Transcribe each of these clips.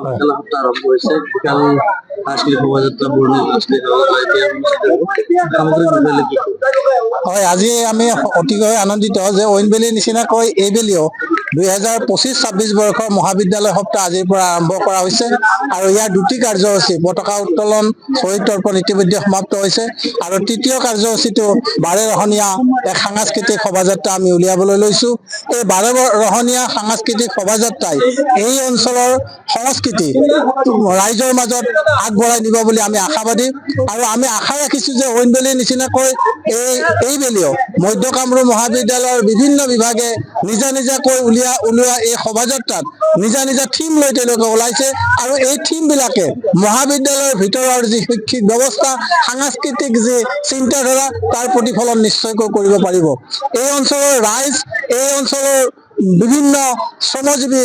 খেলা সপ্তাহ আৰম্ভ হৈছে বিকাল সাংস্কৃতিক শোভাযাত্ৰা বৰ্ণিল সাংস্কৃতিক হয়, আজি আমি অতিকৈ আনন্দিত যে ঐনবেলিৰ নিচিনাকৈ এইবেলিও 2025-26 বৰ্ষৰ মহাবিদ্যালয় সপ্তাহ আজিৰ পৰা আৰম্ভ কৰা হৈছে আৰু ইয়াৰ দুটি কাৰ্যসূচী পতাকা উত্তোলন শ্বহীদ তৰ্পণ ইতিমধ্যে সমাপ্ত হৈছে আৰু তৃতীয় কাৰ্যসূচীটো বাৰেৰহণীয়া এক সাংস্কৃতিক শোভাযাত্ৰা আমি উলিয়াবলৈ লৈছো। এই বাৰেৰহণীয়া সাংস্কৃতিক শোভাযাত্ৰাই এই অঞ্চলৰ সংস্কৃতি ৰাইজৰ মাজত আগবঢ়াই নিব বুলি আমি আশাবাদী আৰু আমি আশা ৰাখিছো যে ঐনবেলিৰ নিচিনাকৈ এইবেলিও মধ্য কামৰূপ মহাবিদ্যালয়ৰ বিভিন্ন বিভাগে নিজা নিজাকৈ উলিওৱা এই শোভাযাত্ৰাত নিজা নিজা থিম লৈ তেওঁলোকে ওলাইছে আৰু এই থিমবিলাকে মহাবিদ্যালয়ৰ ভিতৰৰ যি শৈক্ষিক ব্যৱস্থা সাংস্কৃতিক যি চিন্তাধাৰা তাৰ প্ৰতিফলন নিশ্চয়কৈ কৰিব পাৰিব। এই অঞ্চলৰ ৰাইজ এই অঞ্চলৰ বিভিন্ন শ্ৰমজীৱী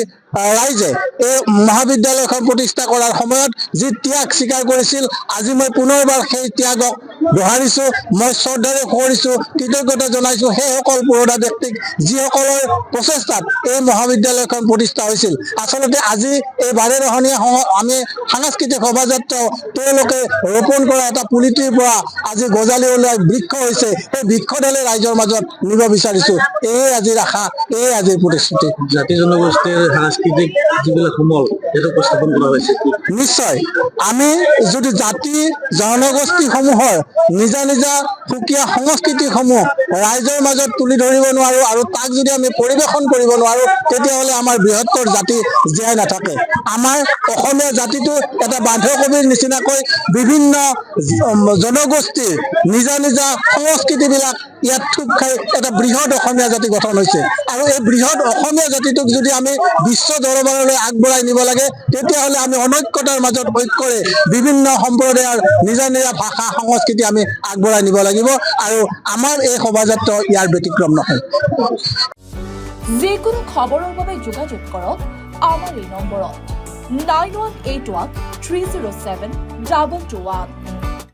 ৰাইজে এই মহাবিদ্যালয়খন প্ৰতিষ্ঠা কৰাৰ সময়ত যি ত্যাগ স্বীকাৰ কৰিছিল আজি মই পুনৰবাৰ সেই ত্যাগক দোহাৰিছো, মই শ্ৰদ্ধাৰে কৰিছো, কৃতজ্ঞতা জনাইছো সেইসকল পুৰণা ব্যক্তিক যিসকলৰ প্ৰচেষ্টাত এই মহাবিদ্যালয়খন প্ৰতিষ্ঠা হৈছিল। আচলতে আজি এই বাৰেৰহণীয়া আমি সাংস্কৃতিক শোভাযাত্ৰাও তেওঁলোকে ৰোপণ কৰা এটা পুলিটিৰ পৰা আজি গজালি ওলোৱা বৃক্ষ হৈছে, সেই বৃক্ষডালে ৰাইজৰ মাজত নিব বিচাৰিছো। এয়ে আজিৰ আশা, এয়ে আজিৰ প্ৰতিশ্ৰুতি। জাতি জনগোষ্ঠীৰ সাংস্কৃতিক যিবিলাক সমল সেইটো উপস্থাপন কৰা হৈছে। নিশ্চয় আমি যদি জাতি জনগোষ্ঠীসমূহৰ নিজা নিজা সুকীয়া সংস্কৃতিসমূহ ৰাইজৰ মাজত তুলি ধৰিব নোৱাৰো আৰু তাক যদি আমি পৰিৱেশন কৰিব নোৱাৰো তেতিয়াহ'লে আমাৰ বৃহত্তৰ জাতি জীয়াই নাথাকে। আমাৰ অসমীয়া জাতিটো এটা বান্ধকবিৰ নিচিনাকৈ বিভিন্ন জনগোষ্ঠীৰ নিজা নিজা সংস্কৃতিবিলাক ইয়াত থুপ খাই এটা বৃহৎ অসমীয়া জাতি গঠন হৈছে আৰু এই বৃহৎ অসমীয়া জাতিটোক যদি আমি বিশ্ব দৰবাৰলৈ আগবঢ়াই নিব লাগে তেতিয়াহ'লে আমি অনৈক্যতাৰ মাজত ঐক্যৰে বিভিন্ন সম্প্ৰদায়ৰ নিজা নিজা ভাষা সংস্কৃতি আমি আগবঢ়াই নিব লাগিব আৰু আমাৰ এই শোভাযাত্ৰা ইয়াৰ ব্যতিক্ৰম নহয়। যিকোনো খবৰৰ বাবে যোগাযোগ কৰক আমাৰ এই নম্বৰত 9181 307 2221।